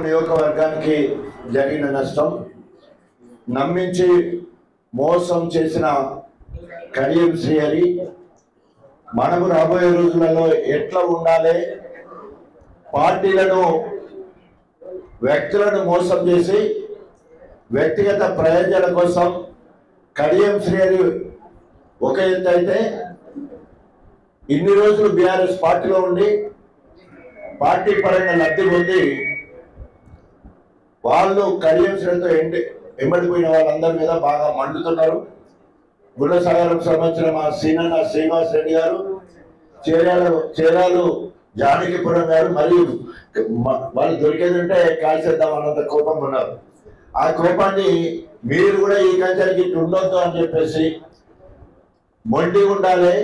నియోజకవర్గానికి జరిగిన నష్టం నమ్మించి మోసం చేసిన కడియం శ్రీహరి మనము రాబోయే రోజులలో ఎట్లా ఉండాలి, పార్టీలను వ్యక్తులను మోసం చేసి వ్యక్తిగత ప్రయోజనాల కోసం కడియం శ్రీహరి ఒక ఎత్తు అయితే, ఇన్ని రోజులు బీఆర్ఎస్ పార్టీలో ఉండి పార్టీ పరంగా లబ్ధి పొంది వాళ్ళు కడియం శ్రీహరితో ఎమ్మడిపోయిన వాళ్ళందరి మీద బాగా మండుతున్నారు. గుల్లసాగరం సంబంధించిన మా సీనన్న శ్రీనివాస్ రెడ్డి గారు, చేరాలు జానకిపురం గారు, మరియు వాళ్ళు దొరికేదంటే కాల్చేద్దాం అన్నంత కోపం ఉన్నారు. ఆ కోపాన్ని మీరు కూడా ఈ కంచానికి ఉండొద్దు అని చెప్పేసి మొండి ఉండాలి.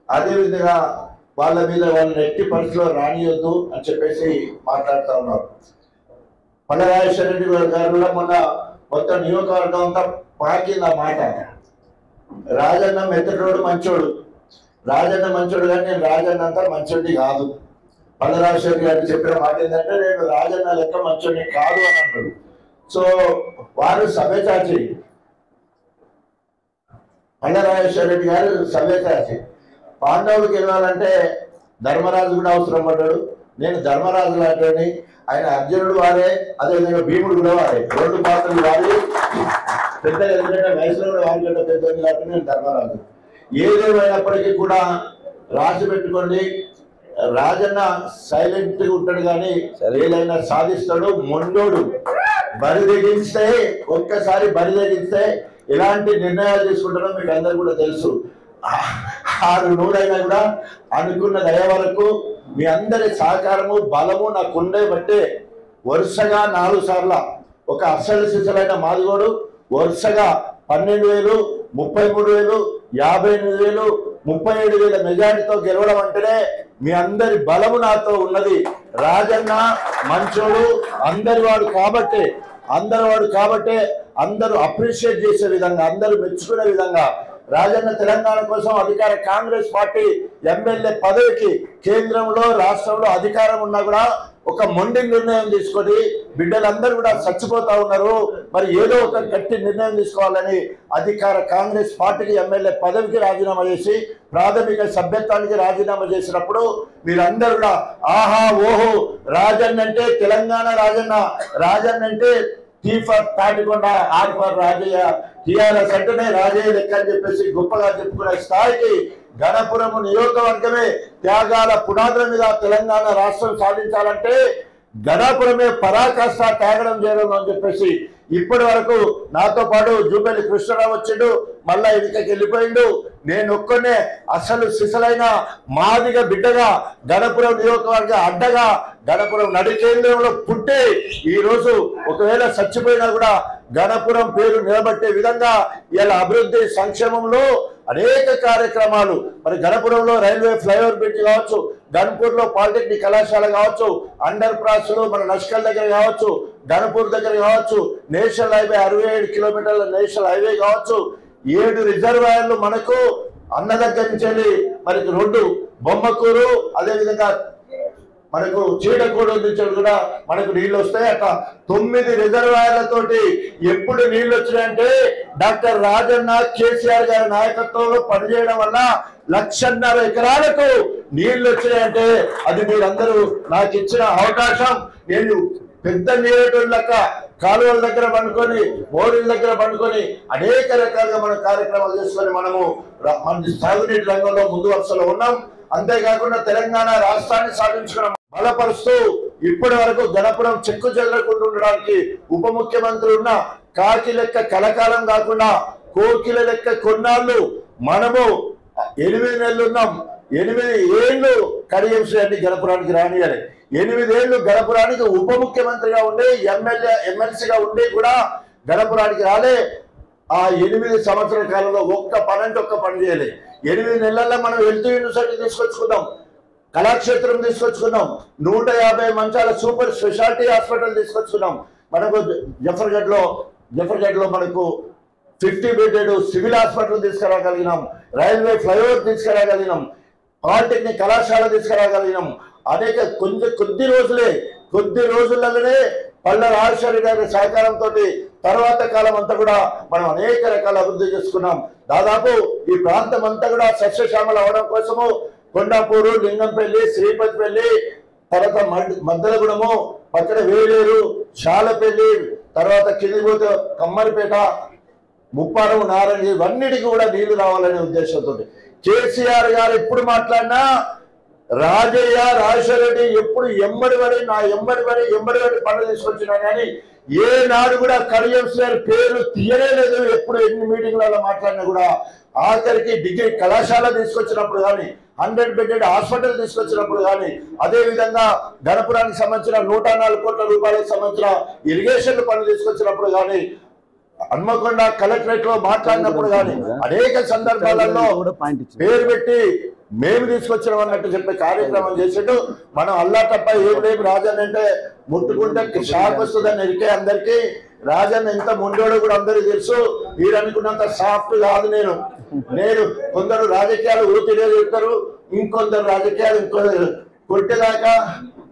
అదేవిధంగా వాళ్ళ మీద వాళ్ళని ఎట్టి పరిస్థితిలో రానియొద్దు అని చెప్పేసి మాట్లాడుతూ ఉన్నారు. పల్లరాజేశ్వర రెడ్డి గారు కూడా మొన్న మొత్తం నియోజకవర్గం అంతా పాకింది ఆ మాట. రాజన్న మెత్తడోడు మంచోడు, రాజన్న మంచోడు కానీ నేను రాజన్న అంతా మంచోడిని కాదు. పల్లరాజేశ్వర గారు చెప్పిన మాట ఏంటంటే నేను రాజన్న లెక్క మంచోడిని కాదు అని అన్నాడు. సో వారు సభ్యచాచి, పల్లరాజేశ్వర రెడ్డి గారు సభ్యచాచి. పాండవులకు వెళ్ళాలంటే ధర్మరాజు కూడా అవసరం పడ్డాడు. నేను ధర్మరాజు లాంటి, ఆయన అర్జునుడు వారే, అదేవిధంగా భీముడు కూడా వారే, రెండు పాత్రలు వారి పెద్ద, ఎందుకంటే వయసులో కూడా వారి కంటే పెద్ద కాబట్టి నేను ధర్మరాజు. ఏదేమైనప్పటికీ కూడా రాసి పెట్టుకోండి, రాజన్న సైలెంట్ గా ఉంటాడు కానీ ఏదైనా సాధిస్తాడు. మొండోడు. బరి తెగిస్తే ఒక్కసారి బరి తెగిస్తే ఎలాంటి నిర్ణయాలు తీసుకుంటారో మీకు అందరు కూడా తెలుసు. 6 నూరైనా కూడా అనుకున్న దయ వరకు మీ అందరి సహకారము బలము నాకుండే బట్టే వరుసగా 4 సార్ల ఒక అసలు సిసలైన మాదిగోడు వరుసగా 12,000, 33,000, 58,000, 37,000 మెజారిటీతో గెలవడం అంటేనే మీ అందరి బలము నాతో ఉన్నది. రాజన్న మంచోడు, అందరు వాడు కాబట్టే అందరూ అప్రిషియేట్ చేసే విధంగా, అందరూ మెచ్చుకునే విధంగా రాజన్న తెలంగాణ కోసం అధికార కాంగ్రెస్ పార్టీ ఎమ్మెల్యే పదవికి కేంద్రంలో రాష్ట్రంలో అధికారం ఉన్నా కూడా ఒక మొండి నిర్ణయం తీసుకొని బిడ్డలందరూ కూడా చచ్చిపోతా ఉన్నారు. మరి ఏదో ఒక గట్టి నిర్ణయం తీసుకోవాలని అధికార కాంగ్రెస్ పార్టీకి ఎమ్మెల్యే పదవికి రాజీనామా చేసి ప్రాథమిక సభ్యత్వానికి రాజీనామా చేసినప్పుడు మీరందరూ కూడా ఆహా ఓహో రాజన్న అంటే తెలంగాణ రాజన్న, రాజన్న అంటే T for Tatikonda, R for Rajaiah, TRS అంటేనే రాజయ్య లెక్క అని చెప్పేసి గొప్పగా చెప్పుకునే స్థాయికి గణపురం నియోజకవర్గమే త్యాగాల పునాదుల మీద తెలంగాణ రాష్ట్రం సాధించాలంటే గణపురమే పరాకాష్ట త్యాగడం చేయడం అని చెప్పేసి ఇప్పటి వరకు నాతో పాటు జూపల్లి కృష్ణరావు వచ్చిండు, మళ్ళా ఇదికి వెళ్ళిపోయిండు. నేను ఒక్కనే అసలు సిసలైన మాదిగ బిడ్డగా గణపురం నియోజకవర్గ అడ్డగా గణపురం నడి కేంద్రంలో పుట్టి ఈరోజు ఒకవేళ చచ్చిపోయినా కూడా గణపురం పేరు నిలబెట్టే విధంగా ఇలా అభివృద్ధి సంక్షేమంలో అనేక కార్యక్రమాలు, మరి గణపురంలో రైల్వే ఫ్లైఓవర్ బ్రిడ్జ్ కావచ్చు, గన్పూర్లో పాలిటెక్నిక్ కళాశాల కావచ్చు, అండర్ పాస్లు మన నష్కల్ దగ్గర కావచ్చు, గణపూర్ దగ్గర కావచ్చు, నేషనల్ హైవే 67 కిలోమీటర్ల నేషనల్ హైవే కావచ్చు, 7 రిజర్వాయర్లు మనకు అన్న దగ్గర నుంచి మరి 2 బొమ్మకూరు, అదేవిధంగా మనకు చీడకూడు నుంచి కూడా మనకు నీళ్లు వస్తాయి. అట్లా 9 రిజర్వాయర్లతోటి ఎప్పుడు నీళ్లు వచ్చినాయంటే డాక్టర్ రాజన్న కేసీఆర్ గారి నాయకత్వంలో పనిచేయడం వల్ల 1,50,000 ఎకరాలకు నీళ్లు వచ్చినాయంటే అది మీరందరూ నాకు ఇచ్చిన అవకాశం. నేను పెద్ద నీరేటోళ్ళ లెక్క కాలువల దగ్గర పండుకొని, మోరీల దగ్గర పండుకొని అనేక రకాలుగా మనం కార్యక్రమాలు చేసుకొని మనము మన సాగునీటి రంగంలో ముందు వరుసలో ఉన్నాం. అంతేకాకుండా తెలంగాణ రాష్ట్రాన్ని సాధించుకున్నాం బలపరుస్తూ ఇప్పటి వరకు గణపురం చెక్కు చెదరకుండా ఉండడానికి ఉప ముఖ్యమంత్రి ఉన్న కాకి లెక్క కలకాలం కాకుండా కోకిల లెక్క కొన్నాళ్ళు మనము 8 నెలలు ఉన్నాం. 8 ఏళ్ళు కడియం శ్రీహరి గణపురానికి రానియాలి. 8 ఏళ్ళు గణపురానికి ఉప ముఖ్యమంత్రిగా ఉండి ఎమ్మెల్సీగా ఉండి కూడా గణపురానికి రాలే. ఆ 8 సంవత్సరాల కాలంలో ఒక్క పని చేయలే. 8 నెలల్లో మనం హెల్త్ యూనివర్సిటీ తీసుకొచ్చుకున్నాం, కళాక్షేత్రం తీసుకొచ్చుకున్నాం, 150 మంచాల సూపర్ స్పెషాలిటీ హాస్పిటల్ తీసుకొచ్చుకున్నాం. మనకు జఫర్గఢ్లో మనకు 50 బెడెడ్ సివిల్ హాస్పిటల్ తీసుకురాగలిగినాం, రైల్వే ఫ్లైఓవర్ తీసుకురాగలిగినాం, పాలిటెక్నిక్ కళాశాల తీసుకురాగలిగినాం. అనేక కొద్ది రోజులే కొద్ది రోజుల్లోనే పల్ల రాజశేఖర్ గారి సహకారంతో తర్వాత కాలం అంతా కూడా మనం అనేక రకాల అభివృద్ధి చేసుకున్నాం. దాదాపు ఈ ప్రాంతం అంతా కూడా సస్యశ్యామల అవడం కోసము కొండాపూరు, లింగంపల్లి, శ్రీపతిపల్లి, తర్వాత మద్దలగూడెము, పక్కన వేలేరు, శాలపల్లి, తర్వాత కిందిపోతే కమ్మరిపేట, ముప్పారం, నారాయణ, ఇవన్నిటికీ కూడా నీళ్లు రావాలనే ఉద్దేశంతో కేసీఆర్ గారు ఎప్పుడు మాట్లాడినా రాజయ్య, రాజశేఖర రెడ్డి ఎప్పుడు ఎంబడి పనులు తీసుకొచ్చినా కానీ ఏనాడు కూడా కడియం పేరు తీయనే లేదు. ఎప్పుడు ఎన్ని మీటింగ్లలో మాట్లాడినా కూడా ఆఖరికి డిగ్రీ కళాశాల తీసుకొచ్చినప్పుడు కానీ, 100 బెడెడ్ హాస్పిటల్ తీసుకొచ్చినప్పుడు కానీ, అదేవిధంగా గణపురానికి సంబంధించిన 104 కోట్ల రూపాయలకు సంబంధించిన ఇరిగేషన్ పనులు తీసుకొచ్చినప్పుడు కానీ, హన్మకొండ కలెక్టరేట్ లో మాట్లాడినప్పుడు కానీ అనేక సందర్భాలలో పేరు పెట్టి మేము తీసుకొచ్చినాం అన్నట్టు చెప్పే కార్యక్రమం చేసాడు. మనం అల్లా తప్ప ఏం లేదు. రాజన్ అంటే ముట్టుకుంటే షాక్ వస్తుందని ఎరికే అందరికీ. రాజన్ ఎంత ముండోడో కూడా అందరికీ తెలుసు. మీరు అనుకున్నంత సాఫ్ట్ కాదు. నేను కొందరు రాజకీయాలు ఊతిరే చెప్తారు, ఇంకొందరు రాజకీయాలు ఇంకొందరు కొట్టేదాకా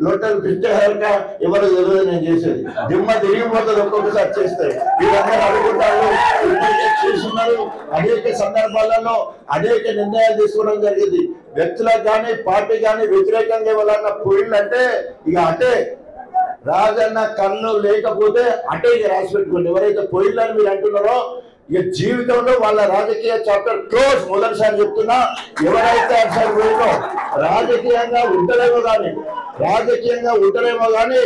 లోటలు పిచ్చేదాకా ఎవరు తెలియదు నేను చేసేది. దిమ్మ తిరిగిపోతుంది ఒక్కొక్కసారి చేస్తే. వీళ్ళందరూ అనుకుంటారు, చేస్తున్నారు. అనేక సందర్భాలలో అనేక నిర్ణయాలు తీసుకోవడం జరిగింది. వ్యక్తులకు కానీ పార్టీ కానీ వ్యతిరేకంగా ఎవరన్నా పోయిందంటే ఇక అటే రాజన్న కన్ను లేకపోతే అటే ఇక రాసి పెట్టుకోండి. ఎవరైతే పోయిందని మీరు అంటున్నారో ఇక జీవితంలో వాళ్ళ రాజకీయ చాప్టర్ క్లోజ్. మొదటిసారి చెప్తున్నా, ఎవరైతే అసలు పోయిందో రాజకీయంగా ఉంటారేమో కానీ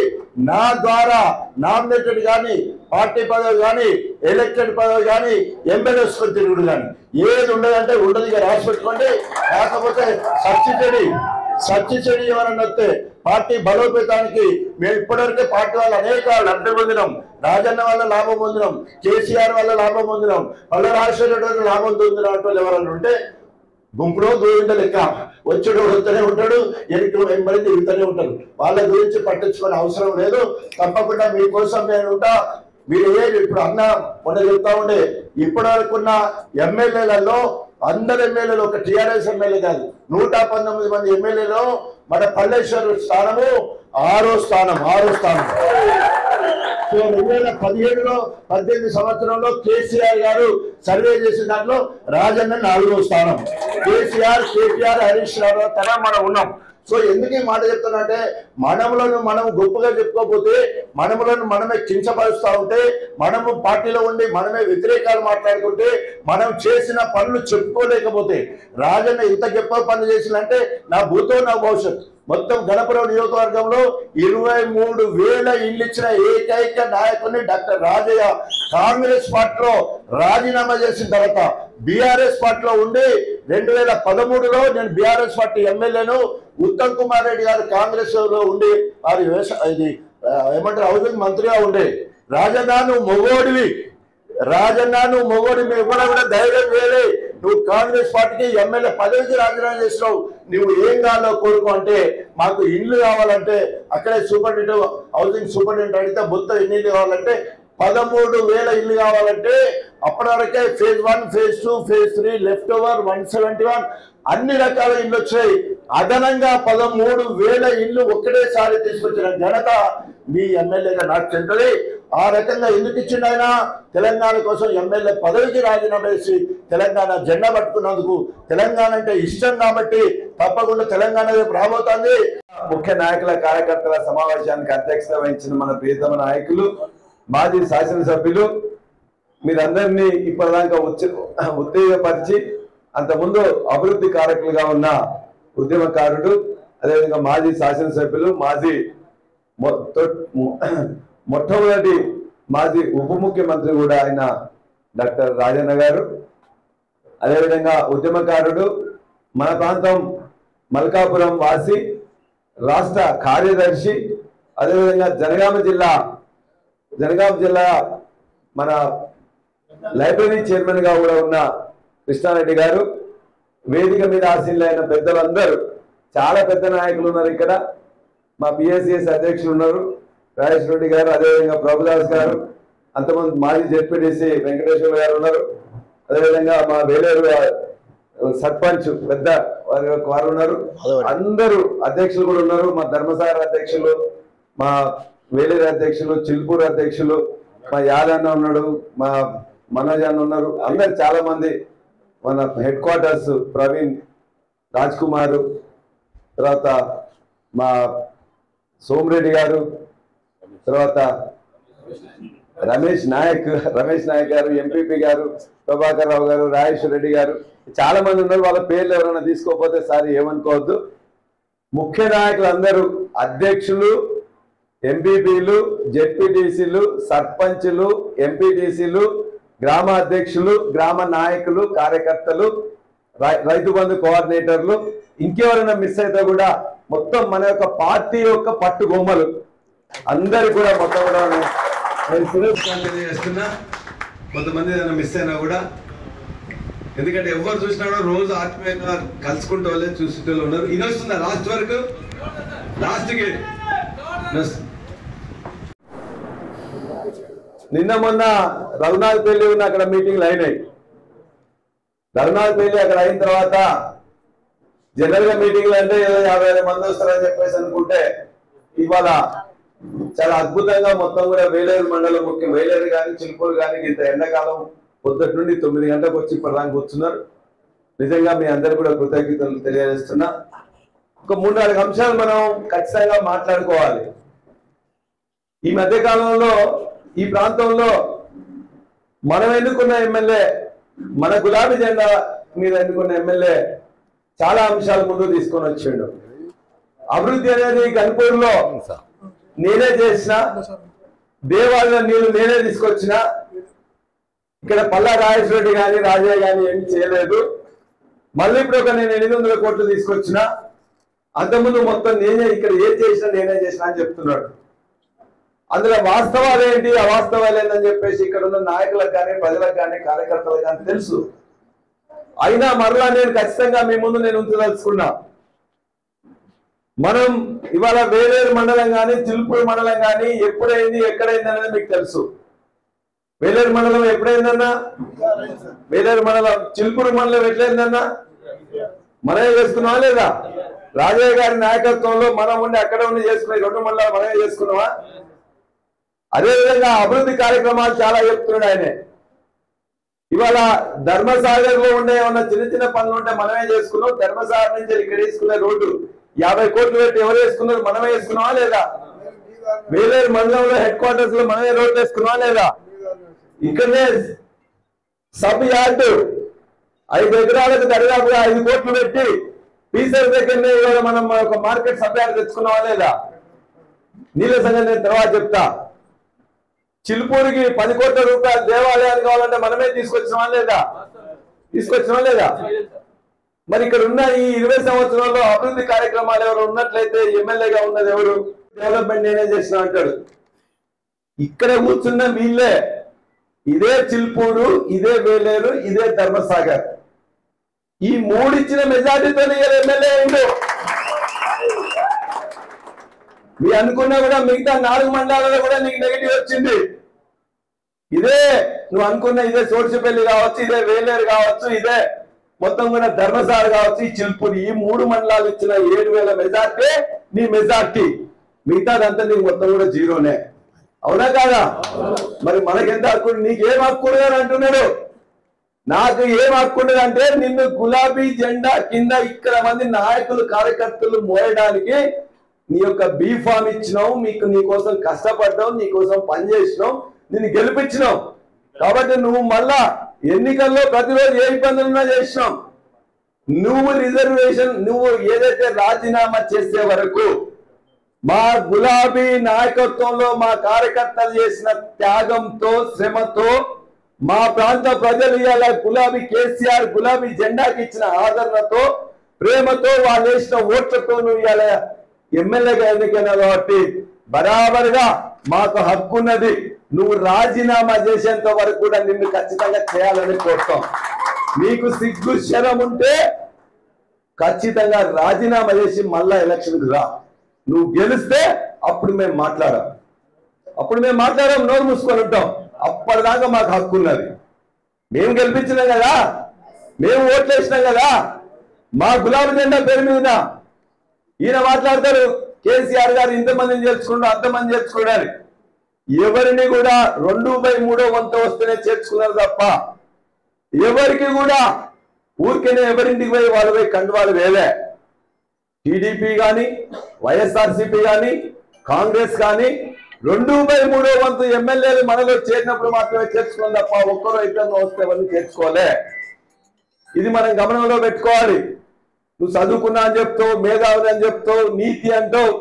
నా ద్వారా నామినేటెడ్ కానీ, పార్టీ పదవి కానీ, ఎలక్టెడ్ పదవి కానీ, ఎమ్మెల్యేస్కొని తిరుగుడు కానీ ఏది ఉండదంటే ఉండదు. ఇక రాసి పెట్టుకోండి. కాకపోతే సచ్చి చెడి ఎవరన్నా వస్తే పార్టీ బలోపేతానికి మేము ఇప్పటివరకే పార్టీ వాళ్ళు అనేక లబ్ధి పొందినాం. రాజన్న వల్ల లాభం పొందినాం, కేసీఆర్ వల్ల లాభం పొందినాం, పల్ల రాజశేఖర రెడ్డి లాభం పొందిన ఎవరన్నా ఉంటే గుంపులో గోవింద లెక్క వచ్చాడు వస్తూనే ఉంటాడు, ఎనికి వెంబడి తిరుగుతూనే ఉంటారు. వాళ్ళ గురించి పట్టించుకునే అవసరం లేదు. తప్పకుండా మీకోసం నేను ఉంటా. మీరు ఇప్పుడు అన్న మొన్న చెప్తా ఉండే ఇప్పటి వరకు ఉన్న ఎమ్మెల్యేలలో అందరు ఎమ్మెల్యేలు, ఒక టీఆర్ఎస్ ఎమ్మెల్యే కాదు, 119 మంది ఎమ్మెల్యేలో మన పల్లేశ్వర్ స్థానము 6వ స్థానం. 2017లో 18 సంవత్సరంలో కేసీఆర్ గారు సర్వే చేసిన దాంట్లో రాజన్న 4వ స్థానం. కేసీఆర్, కేటీఆర్, హరీష్ రావు తన మనం ఉన్నాం. సో ఎందుకు ఈ మాట చెప్తున్నా, మనములను మనం గొప్పగా చెప్పుకోకపోతే, మనములను మనమే కించపరుస్తూ ఉంటే, మనము పార్టీలో ఉండి మనమే వ్యతిరేకాలు మాట్లాడుకుంటే, మనం చేసిన పనులు చెప్పుకోలేకపోతే, రాజన్న ఇంత గొప్ప పనులు చేసినంటే నా భూతో నా భవిష్యత్. మొత్తం గణపురం నియోజకవర్గంలో 23,000 ఇళ్ళు ఇచ్చిన ఏకైక నాయకుడిని డాక్టర్ రాజయ్య. కాంగ్రెస్ పార్టీలో రాజీనామా చేసిన తర్వాత బీఆర్ఎస్ పార్టీలో ఉండి 2013లో నేను బీఆర్ఎస్ పార్టీ ఎమ్మెల్యేను, ఉత్తమ్ కుమార్ రెడ్డి గారు కాంగ్రెస్ లో ఉండి వారి ఇది ఏమంటారు హౌసింగ్ మంత్రిగా ఉండే. రాజన్న నువ్వు మొగోడివి, మేము కూడా ధైర్యం వేరే. నువ్వు కాంగ్రెస్ పార్టీకి ఎమ్మెల్యే పదవికి రాజీనామా చేసినావు. నువ్వు ఏం కావాలో కోరుకో అంటే, మాకు ఇల్లు కావాలంటే అక్కడే సూపరింటెండెంట్ హౌసింగ్ సూపరింటెండెంట్ అడిగితే మొత్తం ఎన్ని ఇల్లు కావాలంటే 13,000 ఇల్లు కావాలంటే అప్పటి వరకే phase 1, phase 2, phase 3 left over 171 అన్ని రకాల ఇల్లు వచ్చాయి. అదనంగా 13,000 ఇల్లు ఒక్కటేసారి తీసుకొచ్చిన ఘనత మీ ఎమ్మెల్యేగా నాకు చెందుతుంది. ఆ రకంగా ఎందుకు ఇచ్చిండు ఆయన? తెలంగాణ కోసం ఎమ్మెల్యే పదవికి రాజీనామా చేసి తెలంగాణ జెండా పట్టుకున్నందుకు. తెలంగాణ అంటే ఇష్టం కాబట్టి తప్పకుండా తెలంగాణ రాబోతోంది. ముఖ్య నాయకుల కార్యకర్తల సమావేశానికి అధ్యక్షత వహించిన మన ప్రియతమ నాయకులు, మాజీ శాసనసభ్యులు, మీరందరినీ ఇప్పటిదాకా ఉత్తేజపరిచి అంతకుముందు అభివృద్ధి కారకులుగా ఉన్న ఉద్యమకారుడు, అదేవిధంగా మాజీ శాసనసభ్యులు, మొట్టమొదటి మాజీ ఉప ముఖ్యమంత్రి కూడా ఆయన డాక్టర్ రాజన్న గారు, అదేవిధంగా ఉద్యమకారుడు, మన ప్రాంతం మల్కాపురం వాసి, రాష్ట్ర కార్యదర్శి, అదేవిధంగా జనగామ జిల్లా మన లైబ్రరీ చైర్మన్ గా కూడా ఉన్న కృష్ణారెడ్డి గారు, వేదిక మీద ఆశీనులైన పెద్దలందరూ, చాలా పెద్ద నాయకులు ఉన్నారు ఇక్కడ. మా పిఎస్సిఎస్ అధ్యక్షులు ఉన్నారు రాజేష్ రెడ్డి గారు, అదేవిధంగా ప్రభుదాస్ గారు, అంతమంది మాజీ జెడ్పీటీసీ వెంకటేశ్వర గారు ఉన్నారు. అదేవిధంగా మా వేలేరు సర్పంచ్ వారు ఉన్నారు. అందరూ అధ్యక్షులు కూడా ఉన్నారు. మా ధర్మసాగర్ అధ్యక్షులు, మా వేలేరు అధ్యక్షులు, చిల్పూరు అధ్యక్షులు, మా యాదన్న ఉన్నాడు, మా మనోజ్ అన్న ఉన్నారు, అందరు చాలా మంది, మన హెడ్ క్వార్టర్స్ ప్రవీణ్ రాజ్ కుమారు, తర్వాత మా సోమిరెడ్డి గారు, తర్వాత రమేష్ నాయక్ గారు, ఎంపీపీ గారు, ప్రభాకర్ రావు గారు, రాజేశ్వర రెడ్డి గారు, చాలా మంది ఉన్నారు. వాళ్ళ పేర్లు ఎవరైనా తీసుకోకపోతే సార్ ఏమనుకోవద్దు. ముఖ్య నాయకులు అందరూ, అధ్యక్షులు, ఎంపీపీలు, జెడ్పీటీసీలు, సర్పంచులు, ఎంపీటీసీలు, గ్రామ అధ్యక్షులు, గ్రామ నాయకులు, కార్యకర్తలు, రైతు బంధు కోఆర్డినేటర్లు, ఇంకెవరైనా మిస్ అయితే కూడా మొత్తం మన యొక్క పార్టీ యొక్క పట్టు బొమ్మలు అందరు కూడా మొత్తం కూడా చేస్తున్నా. కొంతమంది ఏదైనా మిస్ అయినా కూడా, ఎందుకంటే ఎవరు చూసినా కూడా రోజు ఆత్మీయంగా కలుసుకుంటూ వాళ్ళే చూసేటోళ్ళు ఉన్నారు. ఇది వస్తుందా లాస్ట్ వరకు? లాస్ట్కి నిన్న మొన్న రఘునాథపల్లి ఉన్న అక్కడ మీటింగ్లు అయినాయి. రఘునాథపల్లి అక్కడ అయిన తర్వాత జనరల్ గా మీటింగ్లు అంటే ఏదో 50 మంది వస్తారని చెప్పేసి అనుకుంటే ఇవాళ చాలా అద్భుతంగా మొత్తం కూడా వేలేరు మండలం, ముఖ్యం వేలేరు కానీ చిలుకూరు కానీ ఇంత ఎండాకాలం పొద్దుటి నుండి 9 గంటలకు వచ్చి ఇప్పటిదాకా కూర్చున్నారు. నిజంగా మీ అందరు కూడా కృతజ్ఞతలు తెలియజేస్తున్నా. ఒక 3-4 అంశాలు మనం ఖచ్చితంగా మాట్లాడుకోవాలి. ఈ మధ్య కాలంలో ఈ ప్రాంతంలో మనం ఎన్నుకున్న ఎమ్మెల్యే, మన గులాబీ జెండా మీద ఎన్నుకున్న ఎమ్మెల్యే చాలా అంశాలు ముందు తీసుకొని వచ్చిండు. అభివృద్ధి అనేది గన్పూర్లో నేనే చేసిన, దేవాలయ నీళ్లు నేనే తీసుకొచ్చిన, ఇక్కడ పల్లా రాజేశ్వర రెడ్డి కానీ రాజయ్య కానీ ఏమి చేయలేదు. మళ్ళీ ఇప్పుడు ఒక నేను 800 కోట్లు తీసుకొచ్చిన, అంతకుముందు మొత్తం నేనే ఇక్కడ ఏం చేసినా నేనే చేసిన అని చెప్తున్నాడు. అందులో వాస్తవాలు ఏంటి అవాస్తవాలు ఏంటని చెప్పేసి ఇక్కడ ఉన్న నాయకులకు కానీ ప్రజలకు కానీ కార్యకర్తలకు కానీ తెలుసు. అయినా మరలా నేను ఖచ్చితంగా మీ ముందు నేను ఉంచదలుచుకున్నా. మనం ఇవాళ వేలేరు మండలం కానీ చిలుపూరు మండలం కానీ ఎప్పుడైంది ఎక్కడైంది అనేది మీకు తెలుసు. వేలేరు మండలం ఎప్పుడైందన్నా, వేలేరు మండలం చిలుపూరు మండలం ఎట్లయిందన్నా మనమే చేసుకున్నావా లేదా? రాజయ్య గారి నాయకత్వంలో మనం ఉండి అక్కడ ఉండి చేసుకునే 2 మండలాలు మనమే చేసుకున్నావా? అదేవిధంగా అభివృద్ధి కార్యక్రమాలు చాలా చెప్తున్నాడు ఆయనే. ఇవాళ ధర్మసాగర్ లో ఉండే ఏమన్నా చిన్న చిన్న పనులు ఉంటే మనమే చేసుకున్నాం. ధర్మసాగర్ నుంచి ఇక్కడ వేసుకునే రోడ్డు 50 కోట్లు పెట్టి ఎవరు వేసుకున్నారు? మనమే వేసుకున్నావా లేదా? వేలేరు మండలంలో హెడ్ క్వార్టర్స్ లో మనమే రోడ్లు వేసుకున్నావా లేదా? ఇక్కడనే సబ్ యార్డు 5 ఎకరాలకు దరిదాపుగా 5 కోట్లు పెట్టి పీసర్ దగ్గరనే ఇవాళ మనం ఒక మార్కెట్ సబ్ యార్డు తెచ్చుకున్నావా లేదా? నీళ్ళ సంగతి నేను తర్వాత చెప్తా. చిలుపూరికి 10 కోట్ల రూపాయలు దేవాలయాలు కావాలంటే మనమే తీసుకొచ్చినావా లేదా? తీసుకొచ్చినా లేదా? మరి ఇక్కడ ఉన్న ఈ 20 సంవత్సరాల్లో అభివృద్ధి కార్యక్రమాలు ఎవరు ఉన్నట్లయితే ఎమ్మెల్యేగా ఉన్నది ఎవరు? డెవలప్మెంట్ నేనే చేసిన అంటాడు. ఇక్కడ కూర్చున్న వీళ్ళే, ఇదే చిలుపూరు, ఇదే వేలేరు, ఇదే ధర్మసాగర్, ఈ 3 ఇచ్చిన మెజార్టీతో ఎమ్మెల్యే అయిండు. మీ అనుకున్నా కూడా మిగతా 4 మండలాలలో కూడా నీకు నెగిటివ్ వచ్చింది. ఇదే నువ్వు అనుకున్న ఇదే సోడ్చిపల్లి కావచ్చు, ఇదే వేలేరు కావచ్చు, ఇదే మొత్తం కూడా ధర్మసాగర్ కావచ్చు, ఈ చిలుపూరు, ఈ 3 మండలాలు ఇచ్చిన 7,000 మెజార్టీ నీ మెజార్టీ. మిగతాదంతా నీకు మొత్తం కూడా జీరోనే. అవునా కాదా? మరి మనకెంత హక్కు? నీకేం హక్కు అని అంటున్నాడు. నాకు ఏం హక్కు అంటే నిన్ను గులాబీ జెండా కింద ఇక్కడ మంది నాయకులు కార్యకర్తలు మోయడానికి నీ యొక్క బీఫామ్ ఇచ్చినావు, నీ కోసం కష్టపడ్డావు, నీ కోసం పనిచేసినావు, నిన్ను గెలిపించినావు. కాబట్టి నువ్వు మళ్ళా ఎన్నికల్లో ప్రతిరోజు ఏ ఇబ్బందులున్నా చేసినావు. నువ్వు రిజర్వేషన్ నువ్వు ఏదైతే రాజీనామా చేసే వరకు మా గులాబీ నాయకత్వంలో మా కార్యకర్తలు చేసిన త్యాగంతో, శ్రమతో, మా ప్రాంత ప్రజలు ఇవాళ గులాబీ కేసీఆర్ గులాబీ జెండాకి ఇచ్చిన ఆదరణతో, ప్రేమతో, వాళ్ళు వేసిన ఓట్లతో నువ్వు ఇవాళ ఎమ్మెల్యేగా ఎన్నికైనా కాబట్టి బరాబర్గా మాకు హక్కు ఉన్నది. నువ్వు రాజీనామా చేసేంత వరకు కూడా నిన్ను ఖచ్చితంగా చేయాలని కోరుతాం. నీకు సిగ్గు శరం ఉంటే ఖచ్చితంగా రాజీనామా చేసి మళ్ళా ఎలక్షన్కి రా. నువ్వు గెలిస్తే అప్పుడు మేము మాట్లాడాం, నోరు మూసుకొని ఉంటాం. అప్పటిదాకా మాకు హక్కు ఉన్నది. మేము గెలిపించినాం కదా, మేము ఓట్లు వేసినాం కదా, మా గులాబీ జెండా పేరు మీద ఈయన మాట్లాడతారు కేసీఆర్ గారు ఇంతమందిని చేర్చుకున్నారు, అంతమంది చేర్చుకున్నారు. ఎవరిని కూడా 2/3 వంతు వస్తేనే చేర్చుకున్నారు తప్ప ఎవరికి కూడా ఊరికేనే ఎవరింటికి పోయి వాళ్ళు పోయి కండువాలు వేలే. టీడీపీ కానీ వైఎస్ఆర్సీపీ కానీ కాంగ్రెస్ కానీ 2/3 వంతు ఎమ్మెల్యేలు మనలో చేరినప్పుడు మాత్రమే చేర్చుకున్నాం తప్ప ఒక్కరో ఇద్దరు వస్తే ఎవరిని చేర్చుకోలే. ఇది మనం గమనంలో పెట్టుకోవాలి. నువ్వు చదువుకున్నా అని చెప్తావు, మేధావులు అని చెప్తావు, నీతి అంటావు.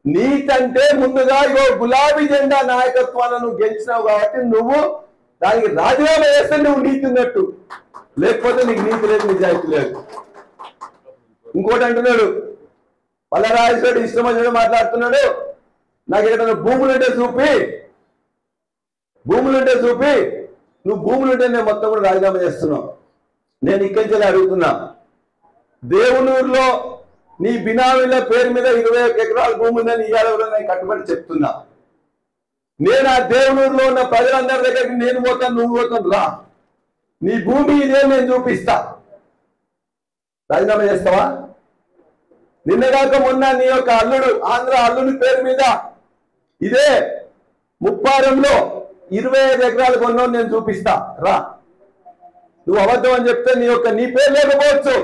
నీతి అంటే ముందుగా ఇగో గులాబీ జెండా నాయకత్వాన్ని నువ్వు గెలిచినావు కాబట్టి నువ్వు దానికి రాజీనామా చేస్తే నువ్వు నీతి ఉన్నట్టు, లేకపోతే నీకు నీతి లేదు, నిజాయితీ లేదు. ఇంకోటి అంటున్నాడు పల్లరాజేశ్వరుడు ఇష్టం వచ్చినట్టు మాట్లాడుతున్నాడు. నాకు ఎక్కడైనా భూములుంటే చూపి నువ్వు భూములుంటే నేను మొత్తం కూడా రాజీనామా చేస్తున్నావు. నేను ఇక్కడి నుంచి అడుగుతున్నా, దేవునూరులో నీ బినామీల పేరు మీద 21 ఎకరాల భూమి ఉందని ఇవాళ నేను కట్టుబడి చెప్తున్నా. నేను ఆ దేవునూరులో ఉన్న ప్రజలందరి దగ్గరికి నేను పోతాను, నువ్వు పోతాను, రా, నీ భూమి ఇదే నేను చూపిస్తా. రాజీనామా చేస్తావా? నిన్నగాక మొన్న నీ యొక్క అల్లుడు ఆంధ్ర అల్లుడి పేరు మీద ఇదే ముప్పారంలో 25 ఎకరాలు కొన్నావు, నేను చూపిస్తా, రా. నువ్వు అబద్ధం అని చెప్తే నీ పేరు లేకపోవచ్చు,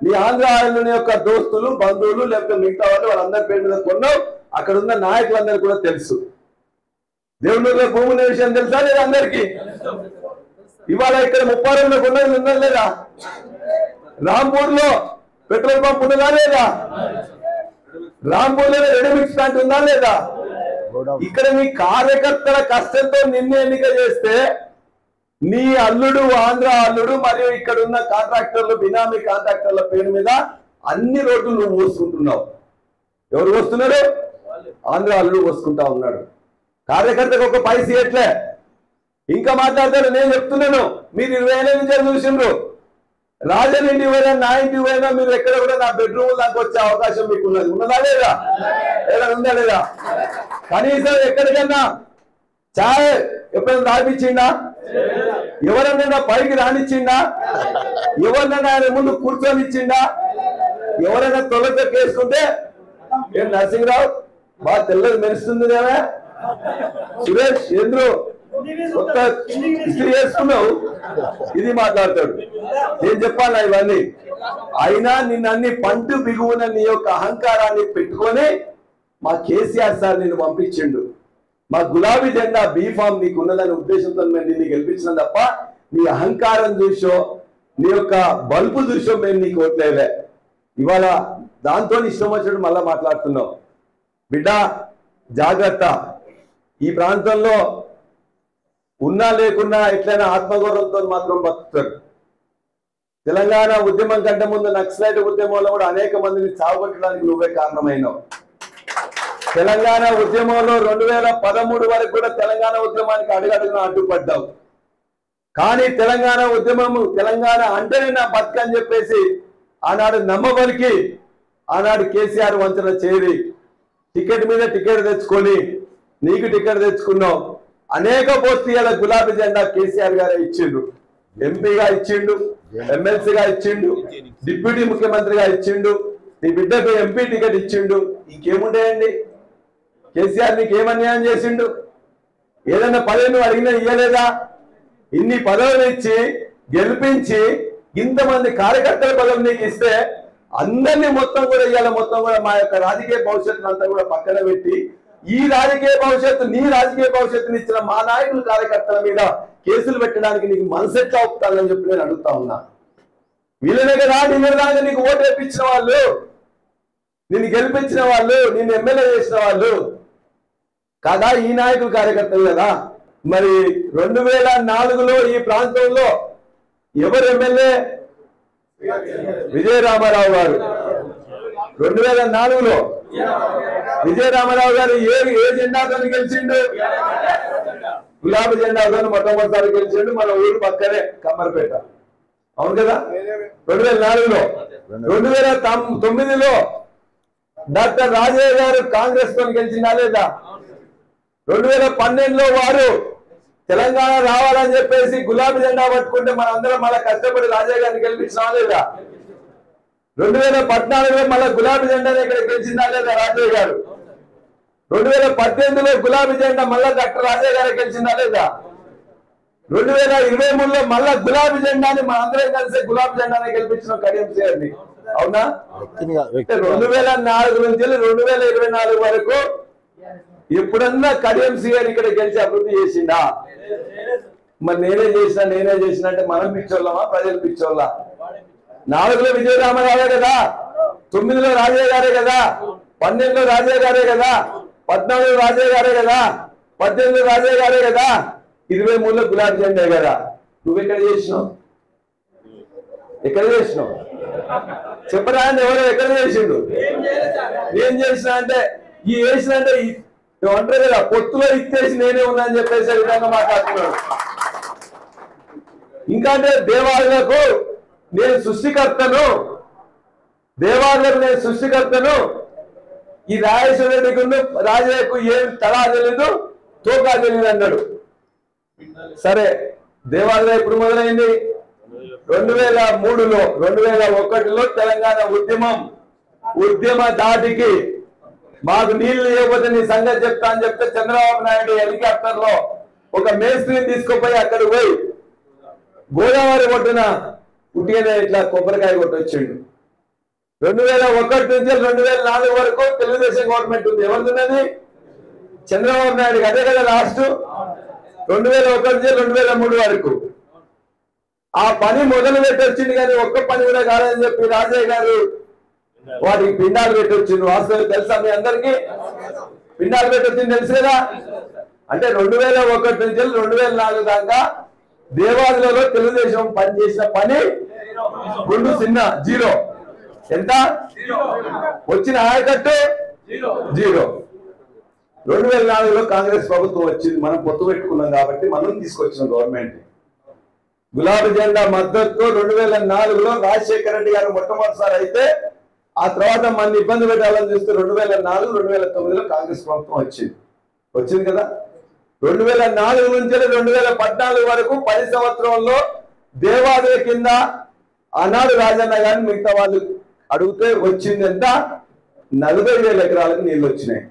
నీ ఆంధ్ర అల్లుని యొక్క దోస్తులు బంధువులు లేకపోతే మిగతా వాళ్ళు వాళ్ళందరి పేరు మీద కొన్నావు. అక్కడ ఉన్న నాయకులందరూ కూడా తెలుసు. దేవుళ్ళ భూముల విషయం తెలుసా లేదా అందరికీ? ఇవాళ ఇక్కడ ముప్పారంలో కొన్నది ఉందా లేదా? రాంపూర్లో పెట్రోల్ పంప్ ఉన్నదా లేదా? రాంపూర్లో రెడీమిక్స్ ప్లాంట్ ఉందా లేదా? ఇక్కడ నీ కార్యకర్తల కష్టంతో నిన్ను ఎన్నిక చేస్తే నీ అల్లుడు ఆంధ్ర అల్లుడు మరియు ఇక్కడ ఉన్న కాంట్రాక్టర్లు బినామీ కాంట్రాక్టర్ల పేరు మీద అన్ని రోడ్లు నువ్వు పోసుకుంటున్నావు. ఎవరు పోస్తున్నారు? ఆంధ్ర అల్లుడు పోసుకుంటా ఉన్నాడు. కార్యకర్తకు ఒక పైస ఎట్లే ఇంకా మాట్లాడతాడు. నేను చెప్తున్నాను, మీరు 20 ఏళ్ళ నుంచి చూసిండ్రు. రాజన్ ఇంటికి పోయినా నా ఇంటికి పోయినా మీరు ఎక్కడ కూడా నా బెడ్రూమ్ దాకా వచ్చే అవకాశం మీకు ఉన్నది. ఉన్నదా లేదా? ఏదైనా ఉందా లేదా? కనీసం ఎక్కడికన్నా ఛాయ్ ఎప్పుడైనా రానిచ్చిండా? ఎవరన్నా పైకి రానిచ్చిండా? ఎవరినైనా ఆయన ముందు కూర్చొనిచ్చిండా? ఎవరైనా తొలక కేసుకుంటే ఏం నరసింహరావు బాగా తెల్లది మెరుస్తుంది కదా, సురేష్ ఎందుకు కొత్త ఇస్త్రీ చేసుకున్నావు, ఇది మాట్లాడతాడు. నేను చెప్పాలా ఇవన్నీ? అయినా నిన్నన్ని పంటు బిగువున నీ యొక్క అహంకారాన్ని పెట్టుకొని మా కేసీఆర్ సార్ నిన్ను పంపించిండు. మా గులాబీ జెండా బీఫామ్ నీకు ఉన్నదనే ఉద్దేశంతో మేము నిన్ను గెలిపించినాం తప్ప నీ అహంకారం చూసో నీ యొక్క బల్బు చూసో మేము నీకు ఓట్లేలే. ఇవాళ దాంతో ఇష్టం వచ్చినట్టు మళ్ళా మాట్లాడుతున్నావు. బిడ్డ జాగ్రత్త. ఈ ప్రాంతంలో ఉన్నా లేకున్నా ఎట్లయినా ఆత్మగౌరవంతో మాత్రం బతుకుతారు. తెలంగాణ ఉద్యమం కంటే ముందు నక్సలైట్ ఉద్యమంలో కూడా అనేక మందిని చావగొట్టడానికి నువ్వే కారణమైనావు. తెలంగాణ ఉద్యమంలో 2013 వరకు కూడా తెలంగాణ ఉద్యమానికి అడుగడుగున అడ్డుపడ్డావు. కానీ తెలంగాణ ఉద్యమము తెలంగాణ అంటేనే నా బతుకని చెప్పేసి ఆనాడు నమ్మబలికి ఆనాడు కేసీఆర్ వంచన చేరి టికెట్ మీద టికెట్ తెచ్చుకొని నీకు టికెట్ తెచ్చుకున్నావు. అనేక పోస్టుల గులాబీ జెండా కేసీఆర్ గారే ఇచ్చిండు. ఎంపీగా ఇచ్చిండు, ఎమ్మెల్సీగా ఇచ్చిండు, డిప్యూటీ ముఖ్యమంత్రిగా ఇచ్చిండు, నీ బిడ్డకు ఎంపీ టికెట్ ఇచ్చిండు. ఇంకేముంటాయండి? కేసీఆర్ నీకు ఏమన్యాయం చేసిండు? ఏదైనా పదవి నువ్వు అడిగినా ఇయ్యలేదా? ఇన్ని పదవులు ఇచ్చి గెలిపించి ఇంతమంది కార్యకర్తల పదవి నీకు ఇస్తే అందరినీ మొత్తం కూడా ఇవాళ మొత్తం కూడా మా యొక్క రాజకీయ భవిష్యత్తును అంతా కూడా పక్కన పెట్టి ఈ రాజకీయ భవిష్యత్తు నీ రాజకీయ భవిష్యత్తుని ఇచ్చిన మా నాయకులు కార్యకర్తల మీద కేసులు పెట్టడానికి నీకు మనసు ఎట్లా అవుతానని చెప్పి నేను అడుగుతా ఉన్నా. వీళ్ళనే కదా నిన్నదాకా నీకు ఓటు వేయించిన వాళ్ళు, నిన్ను గెలిపించిన వాళ్ళు, నిన్ను ఎమ్మెల్యే చేసిన వాళ్ళు కదా ఈ నాయకులు కార్యకర్తలు కదా. మరి 2004లో ఈ ప్రాంతంలో ఎవరు ఎమ్మెల్యే? విజయరామారావు గారు. 2004లో విజయరామారావు గారు ఏ జెండాతో గెలిచిండు? గులాబీ జెండాతో మొట్టమొదటిసారి గెలిచిండు. మన ఊరు పక్కనే కమ్మరపేట. అవును కదా? 2004లో. 2009లో డాక్టర్ రాజయ్య గారు కాంగ్రెస్ తో గెలిచిందా లేదా? 2012లో వారు తెలంగాణ రావాలని చెప్పేసి గులాబీ జెండా పట్టుకుంటే మనందరం మళ్ళీ కష్టపడి రాజయ్య గారిని గెలిపించినా లేదా? 2014లో మళ్ళా గులాబీ జెండాని ఇక్కడ గెలిచిందా లేదా రాజయ్య గారు? 2018లో గులాబీ జెండా మళ్ళా డాక్టర్ రాజయ్య గారు గెలిచిందా లేదా? 2023లో మళ్ళా గులాబీ జెండాని మా అందరం కలిసి గులాబీ జెండాని గెలిపించిన కడియం చేయండి. అవునా? 2004 నుంచి 2024 వరకు ఎప్పుడన్నా కడియం సీఆర్ ఇక్కడ గెలిచి అభివృద్ధి చేసిందా? మరి నేనే చేసిన అంటే మనం పిచ్చోళ్ళమా ప్రజలు పిచ్చోళ్ళ? 4లో విజయరామరావే కదా, 9లో రాజయ్య గారే కదా, 12లో రాజయ్య గారే కదా, 14లో రాజయ్య గారే కదా, 18లో రాజయ్య గారే కదా, 23లో గులాబీ జెండా కదా. నువ్వెక్కడ చేసినావు? ఎక్కడ చేసినావు చెప్పరా? ఎవరో ఎక్కడ చేసిండు? ఏం చేసిన అంటే ఈ వేసిన అంటే అంటారు కదా, పొత్తులో ఇచ్చేసి నేనే ఉన్నా అని చెప్పేసి విధంగా మాట్లాడుతున్నాడు. ఇంకా అంటే దేవాలయాలకు నేను సృష్టికర్తను, దేవాలయాలకు నేను సృష్టికర్తను. ఈ రాజేశ్వర రెడ్డికి రాజయ్యకు ఏం తలా తెలియదు, తోకా తెలియదు అన్నాడు. సరే, దేవాలయం ఇప్పుడు మొదలైంది 2003లో, 2001లో తెలంగాణ ఉద్యమ దాటికి మాకు నీళ్లు లేకపోతే నీ సంగతి చెప్తా అని చెప్తే చంద్రబాబు నాయుడు హెలికాప్టర్ లో ఒక మేస్త్రిని తీసుకుపోయి అక్కడికి పోయి గోదావరి ఒడ్డున పుట్టిన ఇట్లా కొబ్బరికాయ కొట్టొచ్చిండు. 2001 నుంచి 2004 వరకు తెలుగుదేశం గవర్నమెంట్ ఉంది. ఎవరిది? చంద్రబాబు నాయుడు. అదే కదా లాస్ట్ 2001 నుంచి 2003 వరకు ఆ పని మొదలు పెట్టొచ్చింది. కానీ ఒక్క పని కూడా కాదని చెప్పి రాజయ్య గారు వాటికి పిండాలు పెట్టొచ్చింది. వాస్తవం తెలుసా మీ అందరికీ? పిండాలు పెట్టొచ్చింది తెలుసు కదా. అంటే 2001 నుంచి 2004 దాకా దేవాలయంలో తెలుగుదేశం పనిచేసిన పని గుండు చిన్న జీరో. ఎంత వచ్చిన ఆయకట్టు? జీరో. 2004లో కాంగ్రెస్ ప్రభుత్వం వచ్చింది. మనం పొత్తు పెట్టుకున్నాం కాబట్టి మనం తీసుకొచ్చిన గవర్నమెంట్. గులాబీ జెండా మద్దతు 2004లో రాజశేఖర రెడ్డి గారు మొట్టమొదటిసారి అయితే, ఆ తర్వాత మన ఇబ్బంది పెట్టాలని చూస్తే 2004, 2009లో కాంగ్రెస్ ప్రభుత్వం వచ్చింది కదా. 2004 నుంచి 2014 వరకు 10 సంవత్సరంలో దేవాలయ కింద ఆనాడు రాజన్న గారిని మిగతా వాళ్ళు అడిగితే వచ్చింది ఎంత? 40,000 ఎకరాలకు నీళ్ళు వచ్చినాయి.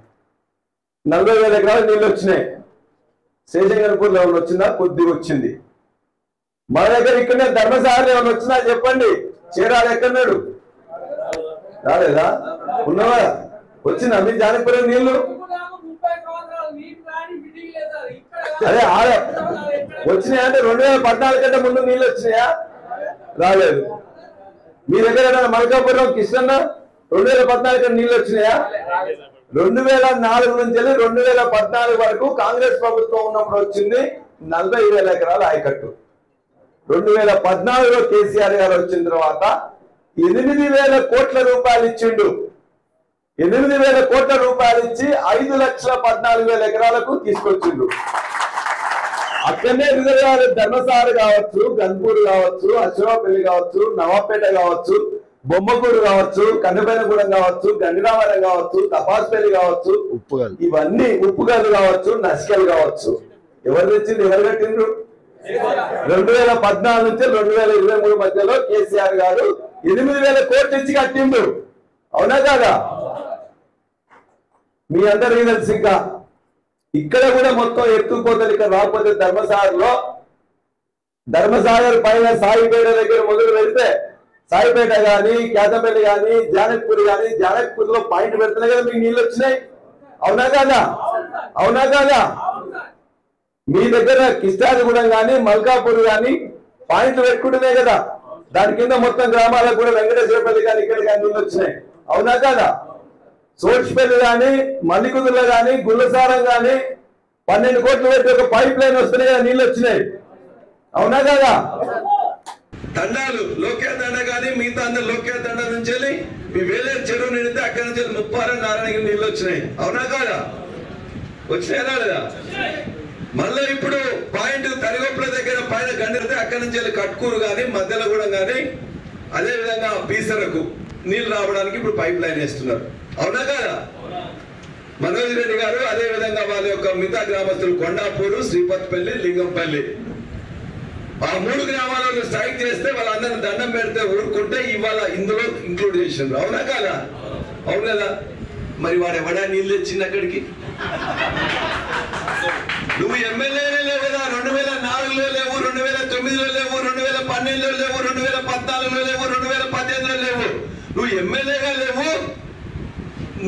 40,000 ఎకరాలకు నీళ్ళు వచ్చినాయి. శేషంగర్పూర్లో ఏమైనా వచ్చిందా? కొద్దిగా వచ్చింది. మన దగ్గర ఇక్కడనే ధర్మసాగర్ ఏమైనా వచ్చినా చెప్పండి. చీరాలు ఎక్కడున్నాడు? రాలేదా? ఉన్నవా? వచ్చిందా మీ జానపురం నీళ్లు? అదే వచ్చినాయా అంటే 2014 కంటే ముందు నీళ్ళు వచ్చినాయా? రాలేదు. మీ దగ్గర మల్కాపురం కృష్ణన్న 2014 కంటే నీళ్ళు వచ్చినాయా? 2004 నుంచి 2014 వరకు కాంగ్రెస్ ప్రభుత్వం ఉన్నప్పుడు వచ్చింది 40,000 ఎకరాల ఆయకట్టు. 2014లో కేసీఆర్ గారు వచ్చిన తర్వాత 8,000 కోట్ల రూపాయలు ఇచ్చిండు. 8,000 కోట్ల రూపాయలు ఇచ్చి 5,14,000 ఎకరాలకు తీసుకొచ్చిండు. అక్కడనే రిజర్వాయర్ ధర్మసాగర్ కావచ్చు, గన్పూర్ కావచ్చు, అశ్వపల్లి కావచ్చు, నవాపేట కావచ్చు, బొమ్మగూడు కావచ్చు, కన్నపైనగూడెం కావచ్చు, గండిరామరం కావచ్చు, తపాస్పల్లి కావచ్చు, ఇవన్నీ ఉప్పుగల్లు కావచ్చు, నసికలు కావచ్చు. ఎవరు తెచ్చింది? ఎవరు కట్టిండ్రు? 2014 నుంచి 2023 మధ్యలో కేసీఆర్ గారు 8,000 కోట్లు ఇచ్చి కట్టిండు. అవునా కాదా? మీ అందరికీ తెలుసు. ఇంకా ఇక్కడ కూడా మొత్తం ఎత్తుకోతలు ఇక్కడ రాకపోతే ధర్మసాగర్ పైన సాయిపేట దగ్గర మొదలు పెడితే సాయిపేట గాని, కేతపల్లి గాని, జానక్పూర్ గాని, జానక్పూర్ లో పాయింట్ పెడుతున్నాయి కదా మీకు నీళ్ళు వచ్చినాయి. అవునా కాదా? అవునా కాదా? మీ దగ్గర కిష్టాదిగూడెం గాని, మల్కాపూర్ గాని పాయింట్లు పెట్టుకుంటున్నాయి కదా. దాని కింద మొత్తం గ్రామాలకు కూడా వెంకటేశ్వరపల్లి కానీ ఇక్కడ కానీ నీళ్ళు వచ్చినాయి. అవునా కాదా? సోడ్చిపల్లి గాని, మల్లికుదుర్లో గాని, గుల్లసారం గాని 12 కోట్లు పెట్టి ఒక పైప్ లైన్ వస్తున్నాయి కదా, నీళ్ళు వచ్చినాయి. అవునా కాదా? దండాలు లోకే దండ కానీ మిగతా అందరు లోకే దండ నుంచి వెళ్ళి మీ వేలే చెరువు నిండితే అక్కడి నుంచి 30 నారాయణగిరి నీళ్ళు వచ్చినాయి. అవునా కాదా? వచ్చినాయా లేదా? మళ్ళీ ఇప్పుడు పాయింట్ తరిగొప్పల దగ్గర పైన గండితే అక్కడి నుంచి వెళ్ళి కట్కూరు కానీ, మధ్యలో కూడా కానీ, అదే విధంగా పీసరకు నీళ్లు రావడానికి ఇప్పుడు పైప్ లైన్ వేస్తున్నారు. అవునా కాదా? మనోజ్ రెడ్డి గారు అదే విధంగా వాళ్ళ యొక్క మిగతా గ్రామస్తులు కొండాపూరు, శ్రీపతిపల్లి, లింగంపల్లి ఆ 3 గ్రామాలలో స్ట్రైక్ చేస్తే వాళ్ళందరిని దండం పెడితే ఊరుకుంటే ఇవాళ ఇందులో ఇంక్లూడ్ చేసిండ్రు. అవునా కాదా? అవును కదా? మరి వాడు ఎవడా నీళ్ళు తెచ్చింది అక్కడికి? నువ్వు ఎమ్మెల్యేనే లేవు కదా, 2004లో లేవు, 2009లో లేవు, 2012లో లేవు, 2014లో లేవు, 2018లో లేవు. నువ్వు ఎమ్మెల్యేగా లేవు.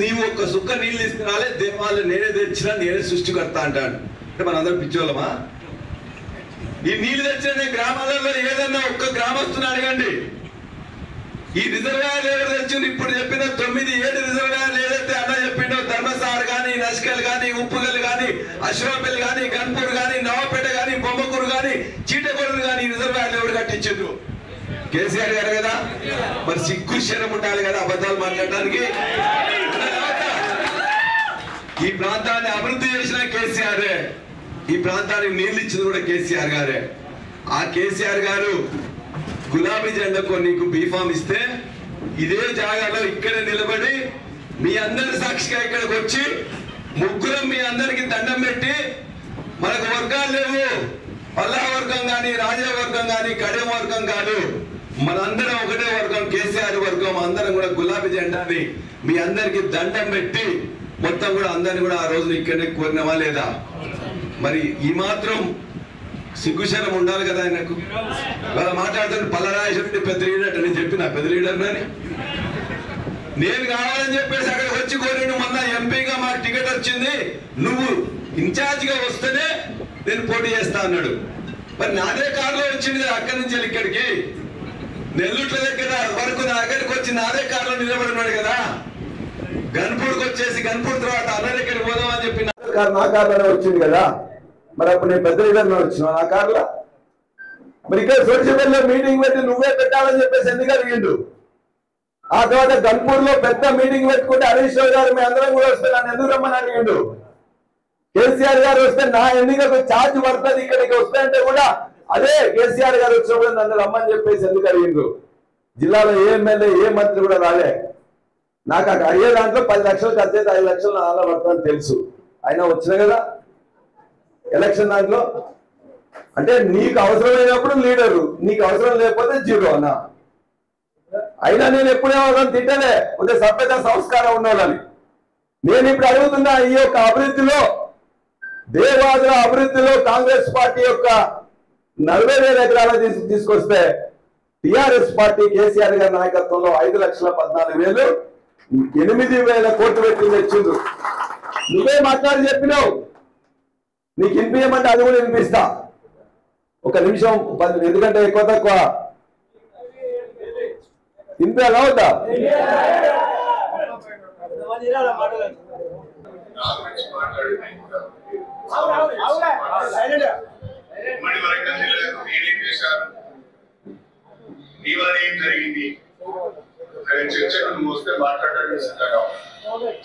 నీవు ఒక్క సుక్క నీళ్ళు తీసుకురాలే, దేవాలయం నేనే తెచ్చినా నేనే సృష్టికర్త అంటాడు. అంటే మనందరం పిచ్చోళ్ళమా? ఈ నీళ్లు తెచ్చిన గ్రామాలలో ఏదన్నా ఒక్క గ్రామస్తుని అడగండి. ఈ రిజర్వాయర్లు ఎవరు తెచ్చింది? ఇప్పుడు చెప్పిన 9-7 రిజర్వాయర్లు ఏదైతే అన్న చెప్పిండో, ధర్మసార్ కానీ, నస్కల్ కానీ, ఉప్పుగల్ కానీ, అశ్రాపల్లి కానీ, గన్పూర్ కానీ, నవాపేట కానీ, బొమ్మకూరు కానీ, చీటగొడలు కానీ రిజర్వాయర్లు ఎవరు కట్టించారు? కేసీఆర్ గారు కదా. మరి సిగ్గు శరం ఉండాలి కదా అబద్ధాలు మాట్లాడడానికి. ఈ ప్రాంతాన్ని అభివృద్ధి చేసిన కేసీఆర్, ఈ ప్రాంతానికి నీళ్లు ఇచ్చింది కూడా కేసీఆర్ గారే. ఆ కేసీఆర్ గారు గులాబీ జెండాకు నీకు బీఫామ్ ఇస్తే ఇదే జాగాలో ఇక్కడే నిలబడి మీ అందరి సాక్షిగా ఇక్కడికి వచ్చి ముగ్గురం మీ అందరికి దండం పెట్టి, మనకు వర్గాలు లేవు, పల్లా వర్గం కానీ, రాజా వర్గం కానీ, కడెం వర్గం కాదు, మనందరం ఒకటే వర్గం, కేసీఆర్ వర్గం, అందరం కూడా గులాబీ జెండాని మీ అందరికి దండం పెట్టి మొత్తం కూడా అందరిని కూడా ఆ రోజున ఇక్కడనే కోరినవా లేదా? మరి ఈ మాత్రం సిగ్గుశరం ఉండాలి కదా ఆయనకు. వాళ్ళ మాట్లాడుతుంటే పల్లరాజేశ్వరుడి పెద్ద లీడర్ అంటే నేను చెప్పిన పెద్ద లీడర్ అని. నేను కావాలని చెప్పేసి అక్కడికి వచ్చి కోరిను. మొన్న ఎంపీగా మాకు టికెట్ వచ్చింది, నువ్వు ఇన్ఛార్జిగా వస్తేనే నేను పోటీ చేస్తా అన్నాడు. మరి నాదే కారులో వచ్చింది కదా అక్కడి నుంచి ఇక్కడికి, నెల్లూట్ల దగ్గర వరకు నా దగ్గరికి వచ్చి నాదే కారులో నిలబడి ఉన్నాడు కదా. గన్పూర్కి వచ్చేసి గన్పూర్ తర్వాత అన్న దగ్గరికి పోదామని చెప్పి నా కారులోనే వచ్చింది కదా. మరి అప్పుడు నేను పెద్ద లీడర్ వచ్చిన నా కార్లో. మరి ఇక్కడ సోషల్ మీటింగ్ పెట్టి నువ్వే పెట్టాలని చెప్పేసి ఎందుకు అడిగిండు? ఆ తర్వాత గన్పూర్ లో పెద్ద మీటింగ్ పెట్టుకుంటే హరీష్ రావు గారు మీ అందరం కూడా వస్తే నన్ను ఎందుకు రమ్మని అడిగిండు? కేసీఆర్ గారు వస్తే నా ఎన్నికకు ఛార్జ్ పడుతుంది ఇక్కడికి వస్తాయంటే కూడా అదే కేసీఆర్ గారు వచ్చినప్పుడు నన్ను రమ్మని చెప్పేసి ఎందుకు అడిగిండ్రు? జిల్లాలో ఏ ఎమ్మెల్యే ఏ మంత్రి కూడా రాలే. నాకు అక్కడ అయ్యే దాంట్లో 10 లక్షలు ఖర్చు అయితే 5 లక్షలు నాలో పడుతుందని తెలుసు. అయినా వచ్చిన కదా ఎలక్షన్ దాంట్లో. అంటే నీకు అవసరమైనప్పుడు లీడరు, నీకు అవసరం లేకపోతే జీరో అన్నా. అయినా నేను ఎప్పుడే వాళ్ళని తిట్టలే, కొద్దిగా సభ్యత సంస్కారం ఉన్నవాళ్ళని. నేను ఇప్పుడు అడుగుతున్నా, ఈ యొక్క అభివృద్ధిలో, దేవాదుల అభివృద్ధిలో కాంగ్రెస్ పార్టీ యొక్క 40,000 ఎకరాలు తీసుకొస్తే టిఆర్ఎస్ పార్టీ కేసీఆర్ గారి నాయకత్వంలో 5,14,000 8,000 కోట్లు పెట్టి తెచ్చిండ్రు. నువ్వే మాట్లాడి చెప్పినావు. నీకు వినిపించమంటే అది కూడా వినిపిస్తా. ఒక నిమిషం, ఎందుకంటే ఎక్కువ తక్కువ వినిపించాలి అవుతా. చర్చకు వస్తే మాట్లాడడానికి సిద్ధంగా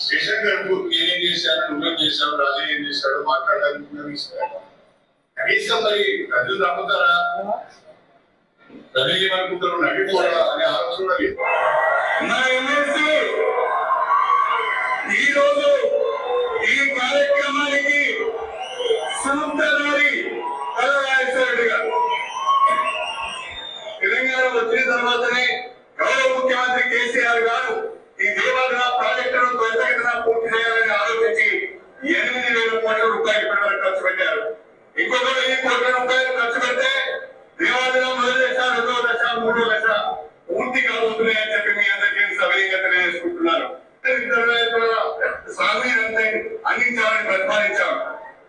స్టేషన్ గడుపు నేనేం చేశాను, నువ్వేం చేశావు, రాజు ఏం చేశాడు మాట్లాడడానికి సిద్ధంగా. కనీసం మరి ప్రజలు నమ్ముతారా, ప్రజలు ఏమనుకుంటారు, నవ్విపోరా అనే ఆలోచన ఈ రోజు ఈ కార్యక్రమానికి సముద్రారి పల్లరాజేశ్వరుడు గారు తెలంగాణ వచ్చిన తర్వాతనే గౌరవ ముఖ్యమంత్రి కేసీఆర్ గారు ఈ దేవాలయ ప్రాజెక్టును త్వరితగతిన పూర్తి చేయాలని ఆలోచించి 8,000 కోట్ల రూపాయలు ఇప్పటివరకు ఖర్చు పెట్టారు. ఇంకొక 1,000 కోట్ల రూపాయలు ఖర్చు పెడితే దేవాలయం 1 దశ, 2వ దశ, 3వ దశ పూర్తి కాబోతున్నాయని చెప్పి మీ అందరికీ సవినీయంగా తెలియజేసుకుంటున్నారు. సాగునీరంతా అందించాలని ప్రతిపాదించాం.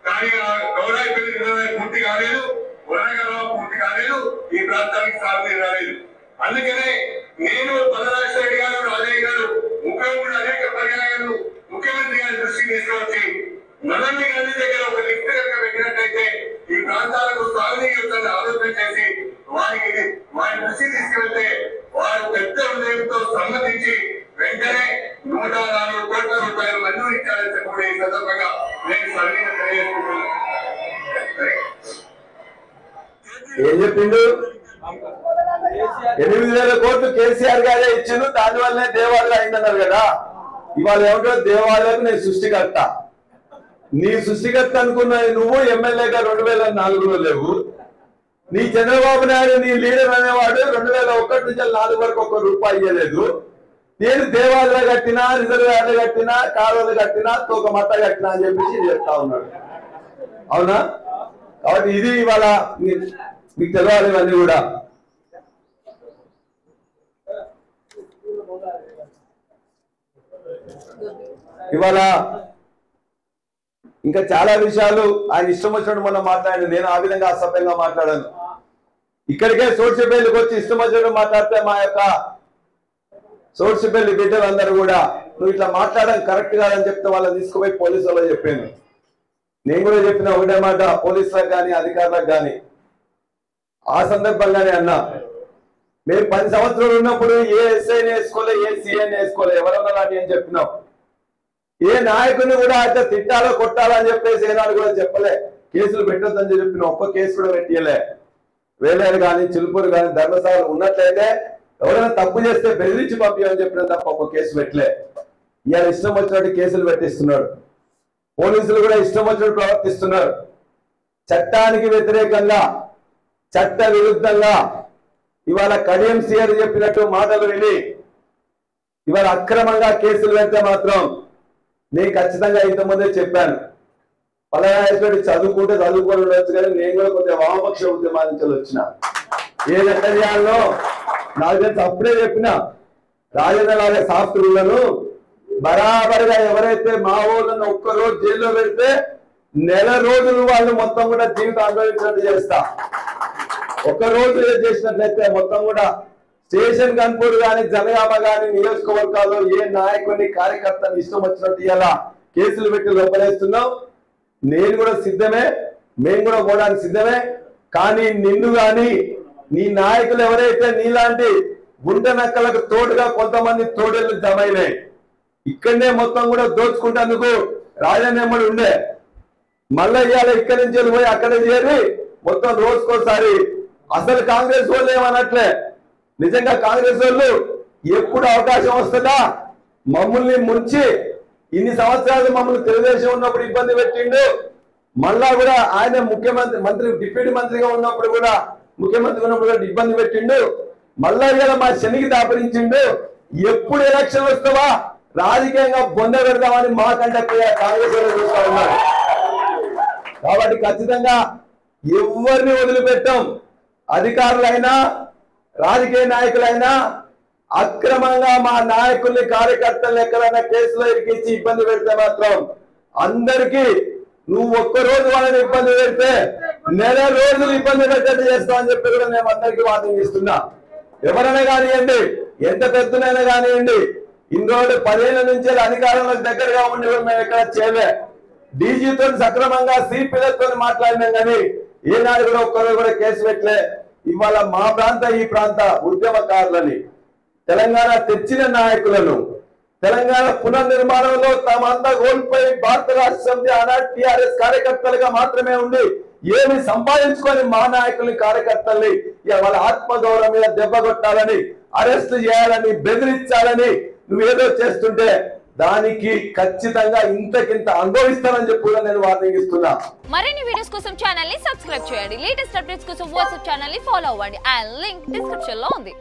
కానీ గౌరాయిపల్లి రిజర్వాయర్ పూర్తి కాలేదు, వరంగల్ పూర్తి కాలేదు, ఈ ప్రాంతానికి సాగునీరు రాలేదు. అందుకనే నేను పల్లరాజేశ్వరి గారు, రాజయ్య గారు ముఖ్యమంత్రి అనేక పర్యాయాలు ముఖ్యమంత్రి గారి దృష్టికి తీసుకువచ్చి నల్లమి గాంధీ దగ్గర ఒక లిఫ్ట్ కనుక పెట్టినట్టయితే ఈ ప్రాంతాలకు సాగునీరు ఆలోచన చేసి వారి దృష్టి తీసుకెళ్తే వారు పెద్ద హృదయంతో సమ్మతించి వెంటనే 104 కోట్ల రూపాయలు మంజూరు ఇచ్చారని చెప్పి ఈ సందర్భంగా నేను సవినీయంగా తెలియజేసుకుంటున్నాను. ఏం చెప్పిండు? 8,000 కోట్లు కేసీఆర్ గారే ఇచ్చిండు, దానివల్లనే దేవాలయం అయిందన్నారు కదా. ఇవాళ ఏమిటో దేవాలయం నేను సృష్టికర్త, నీ సృష్టికర్త అనుకున్న నువ్వు ఎమ్మెల్యేగా 2004లో లేవు, నీ చంద్రబాబు నాయుడు నీ లీడర్ అనేవాడు 2001 నుంచి 4 వరకు ₹1 ఇవ్వలేదు. నేను దేవాలయాలు కట్టినా, రిజర్వాయర్లు కట్టినా, కాలువలు కట్టినా, తోక మట్ట కట్టినా అని చెప్పేసి చెప్తా ఉన్నాడు. అవునా? కాబట్టి ఇది ఇవాళ మీకు తెలవాలి. ఇవన్నీ కూడా ఇవాళ ఇంకా చాలా విషయాలు ఆయన ఇష్టం వచ్చినట్టు మనం మాట్లాడాను. నేను ఆ విధంగా అసభ్యంగా మాట్లాడాను. ఇక్కడికే సోడ్చిపల్లికి వచ్చి ఇష్టం వచ్చినట్టు మాట్లాడితే మా యొక్క సోడ్చిపల్లి బిడ్డలందరూ కూడా నువ్వు ఇట్లా మాట్లాడడం కరెక్ట్ కాదని చెప్తే వాళ్ళని తీసుకుపోయి పోలీసు వాళ్ళకి చెప్పాను. నేను కూడా చెప్పిన ఒకటే మాట పోలీసులకు కానీ అధికారులకు కానీ ఆ సందర్భంగానే అన్నా, మేము 10 సంవత్సరాలు ఉన్నప్పుడు ఏ ఎస్ఐని వేసుకోలే, ఏ సిఐని వేసుకోలే, ఎవరన్నా అని చెప్పినాం. ఏ నాయకుని కూడా అయితే తిట్టాలో కొట్టాలో అని చెప్పేసి ఏనాడు కూడా చెప్పలే. కేసులు పెట్టొద్దని చెప్పిన ఒక్క కేసు కూడా పెట్టియలే. వేలేరు కానీ, చిలుపూరు కానీ, ధర్మశాల ఉన్నట్లయితే ఎవరైనా తప్పు చేస్తే బెదిరించి పంపించమని చెప్పిన తప్ప ఒక్క కేసు పెట్టలే. ఇవాళ ఇష్టం వచ్చినట్టు కేసులు పెట్టిస్తున్నాడు. పోలీసులు కూడా ఇష్టం వచ్చినట్టు ప్రవర్తిస్తున్నారు. చట్టానికి వ్యతిరేకంగా, చట్ట విరుద్ధంగా ఇవాళ కడియం సీఆర్ చెప్పినట్టు మాటలు విని ఇవాళ అక్రమంగా కేసులు పెడితే మాత్రం నేను ఖచ్చితంగా ఇంతకుముందే చెప్పాను, పలానాయకుడి చదువుకుంటే చదువుకొని ఉండొచ్చు కానీ నేను కూడా కొంచెం వామపక్ష ఉద్యమాల నుంచి వచ్చిన. ఏ ఎట్లా చేయాలో నాకు తెలిసి అప్పుడే చెప్పిన. రాజేంద్ర లాగే శాస్త్రులను బరాబరిగా ఎవరైతే మా ఊళ్ళను ఒక్కరోజు జైల్లో పెడితే నెల రోజులు వాళ్ళు మొత్తం కూడా జీవితం అనుభవించినట్టు చేస్తా. ఒక్కరోజు చేసినట్లయితే మొత్తం కూడా స్టేషన్ కన్పూర్ కానీ, జనగామ కానీ నియోజకవర్గాల్లో ఏ నాయకుడిని కార్యకర్తని ఇష్టం వచ్చినట్టు ఇలా కేసులు పెట్టి లోపలేస్తున్నాం. నేను కూడా సిద్ధమే, మేము కూడా పోవడానికి సిద్ధమే. కానీ నిన్ను కానీ నీ నాయకులు ఎవరైతే నీలాంటి గుండె నక్కలకు తోడుగా కొంతమంది తోడేళ్లు జమైనాయి, ఇక్కడనే మొత్తం కూడా దోచుకుంటేందుకు రాజనేమ్మడి ఉండే, మళ్ళీ ఇవాళ ఇక్కడి నుంచి వెళ్ళిపోయి అక్కడ చేరి మొత్తం రోజుకోసారి అసలు కాంగ్రెస్ వాళ్ళు ఏమనట్లే. నిజంగా కాంగ్రెస్ వాళ్ళు ఎప్పుడు అవకాశం వస్తుందా మమ్మల్ని ముంచి ఇన్ని సంవత్సరాలు మమ్మల్ని తెలుగుదేశం ఉన్నప్పుడు ఇబ్బంది పెట్టిండు. మళ్ళా కూడా ఆయన మంత్రి డిప్యూటీ మంత్రిగా ఉన్నప్పుడు కూడా, ముఖ్యమంత్రి ఉన్నప్పుడు కూడా ఇబ్బంది పెట్టిండు. మళ్ళా ఇలా మా శనికి దాపరించిండు. ఎప్పుడు ఎలక్షన్ వస్తావా రాజకీయంగా బొంద పెడదామని మాకంటే కాంగ్రెస్ వాళ్ళు చూస్తా ఉన్నారు. కాబట్టి ఖచ్చితంగా ఎవరిని వదిలిపెట్టాం. అధికారులైనా రాజకీయ నాయకులైనా అక్రమంగా మా నాయకుల్ని, కార్యకర్తలు ఎక్కడైనా కేసులో ఇరికించి ఇబ్బంది పెడితే మాత్రం అందరికీ నువ్వు ఒక్కరోజు వాళ్ళని ఇబ్బంది పెడితే నెల రోజులు ఇబ్బంది పెట్టేట్టు చేస్తామని చెప్పి కూడా మేము అందరికీ వార్నింగ్ ఇస్తున్నా. ఎవరైనా కానివ్వండి, ఎంత పెద్దనైనా కానివ్వండి, ఇన్ని రోజులు 10 ఏళ్ల నుంచి అధికారంలోకి దగ్గరగా ఉండి మేము ఎక్కడ చేయలే. డీజీతో సక్రమంగా సిపిలతో మాట్లాడినాం కానీ ఏనాడు కూడా ఒక్కరోజు కూడా కేసు పెట్టలే. ఇవాళ మా ప్రాంత ఈ ప్రాంత ఉద్యమకారులని, తెలంగాణ తెచ్చిన నాయకులను, తెలంగాణ పునర్నిర్మాణంలో తామంతా కోల్పోయి భారత రాష్ట్ర సమితి ఆనాడు టిఆర్ఎస్ కార్యకర్తలుగా మాత్రమే ఉండి ఏమి సంపాదించుకొని మా నాయకుల్ని, కార్యకర్తల్ని వాళ్ళ ఆత్మగౌరవం మీద దెబ్బ కొట్టాలని, అరెస్ట్ చేయాలని, బెదిరించాలని నువ్వేదో చేస్తుంటే దానికి ఖచ్చితంగా ఇంతకింత అనుభవిస్తానని చెప్పి కూడా నేను వార్నింగ్ ఇస్తున్నా. మరిన్ని వీడియోస్ కోసం ఛానల్ ని సబ్స్క్రైబ్ చేయండి. లేటెస్ట్ అప్డేట్స్ కోసం వాట్సాప్ ఛానల్ ని ఫాలో అవ్వండి. అండ్ లింక్ డిస్క్రిప్షన్ లో ఉంది.